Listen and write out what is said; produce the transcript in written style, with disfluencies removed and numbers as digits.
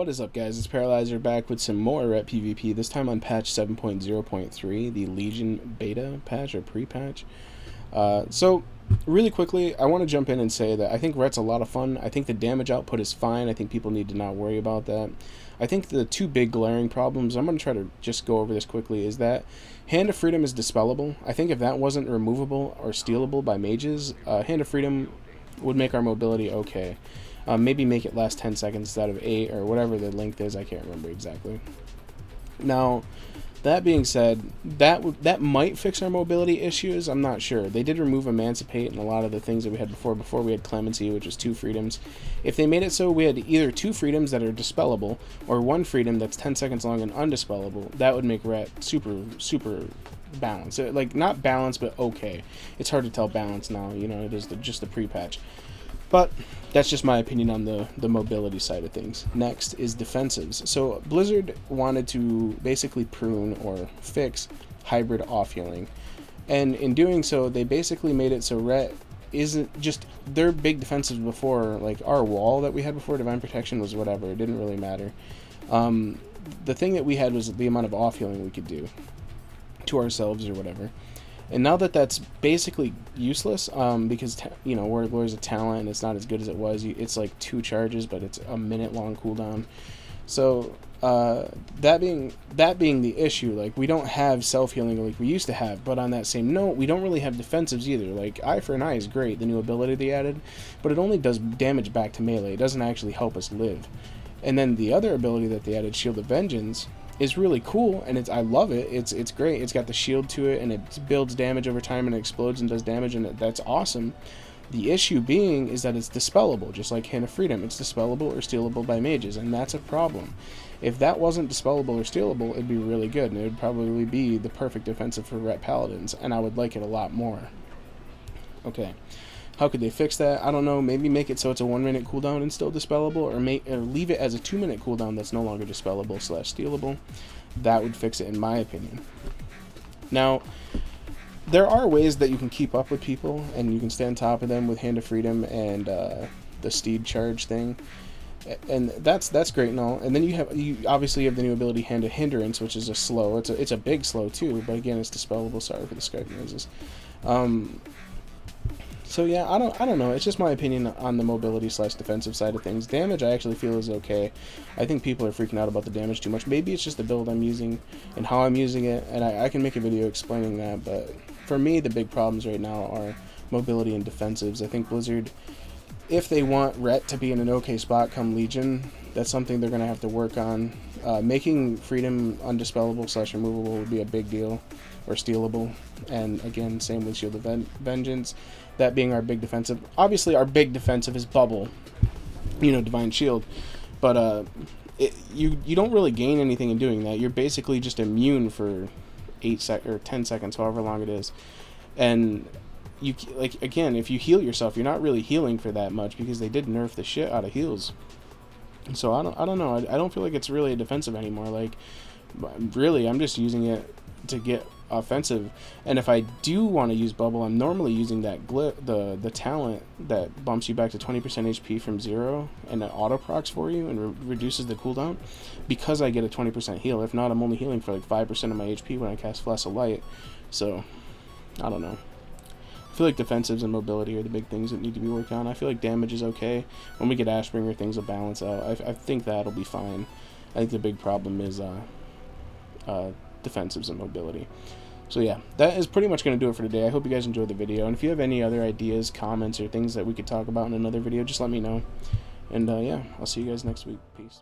What is up, guys? It's Paralyzar back with some more Ret PvP, this time on patch 7.0.3, the Legion beta patch or pre-patch. So, really quickly, I want to jump in and say that I think Ret's a lot of fun. I think the damage output is fine. I think people need to not worry about that. I think the two big glaring problems, I'm going to try to just go over this quickly, is that Hand of Freedom is dispellable. I think if that wasn't removable or stealable by mages, Hand of Freedom would make our mobility okay. Maybe make it last 10 seconds instead of 8 or whatever the length is. I can't remember exactly. Now, that being said, that might fix our mobility issues. I'm not sure. They did remove Emancipate and a lot of the things that we had before. Before we had Clemency, which was 2 freedoms. If they made it so we had either 2 freedoms that are dispellable or 1 freedom that's 10 seconds long and undispellable, that would make Ret super balanced. Like, not balanced, but okay. It's hard to tell balance now. You know, it is just the pre-patch. But that's just my opinion on the mobility side of things. Next is defensives. So Blizzard wanted to basically prune or fix hybrid off-healing. And in doing so, they basically made it so Ret isn't just their big defensives before, like our wall that we had before, Divine Protection was whatever, it didn't really matter. The thing that we had was the amount of off-healing we could do to ourselves or whatever. And now that that's basically useless, because, you know, Warrior Glory is a talent and it's not as good as it was. It's like 2 charges, but it's a minute-long cooldown. So, that being the issue, like, we don't have self-healing like we used to have. But on that same note, we don't really have defensives either. Like, Eye for an Eye is great, the new ability they added, but it only does damage back to melee. It doesn't actually help us live. And then the other ability that they added, Shield of Vengeance, is really cool, and I love it. It's great. It's got the shield to it, and it builds damage over time, and it explodes and does damage, and that's awesome. The issue being is that it's dispellable, just like Hand of Freedom. It's dispellable or stealable by mages, and that's a problem. If that wasn't dispellable or stealable, it'd be really good, and it would probably be the perfect defensive for Ret Paladins, and I would like it a lot more. Okay. How could they fix that? I don't know. Maybe make it so it's a 1-minute cooldown and still dispellable, or leave it as a 2-minute cooldown that's no longer dispellable / stealable. That would fix it, in my opinion. Now, there are ways that you can keep up with people, and you can stay on top of them with Hand of Freedom and the Steed Charge thing, and that's great and all. And then you obviously have the new ability Hand of Hindrance, which is a slow. It's a big slow too, but again, it's dispellable. Sorry for the Skype noises. So yeah, I don't know. It's just my opinion on the mobility / defensive side of things. Damage I actually feel is okay. I think people are freaking out about the damage too much. Maybe it's just the build I'm using and how I'm using it, and I can make a video explaining that. But for me, the big problems right now are mobility and defensives. I think Blizzard, if they want Ret to be in an okay spot come Legion, that's something they're going to have to work on. Making Freedom undispellable / removable would be a big deal, or stealable. And again, same with Shield of Vengeance. That being our big defensive. Obviously, our big defensive is Bubble, you know, Divine Shield. But you don't really gain anything in doing that. You're basically just immune for 8 or 10 seconds, however long it is. And you, like, again, if you heal yourself, you're not really healing for that much, because they did nerf the shit out of heals. So I don't know. I don't feel like it's really a defensive anymore. Like, really, I'm just using it to get offensive. And if I do want to use Bubble, I'm normally using that the talent that bumps you back to 20% HP from 0, and it auto procs for you and reduces the cooldown, because I get a 20% heal. If not, I'm only healing for like 5% of my HP when I cast Flash of Light. So I don't know. I feel like defensives and mobility are the big things that need to be worked on. I feel like damage is okay. When we get Ashbringer, things will balance out. I think that'll be fine. I think the big problem is defensives and mobility. So yeah, that is pretty much going to do it for today. I hope you guys enjoyed the video. And if you have any other ideas, comments, or things that we could talk about in another video, just let me know. And yeah, I'll see you guys next week. Peace.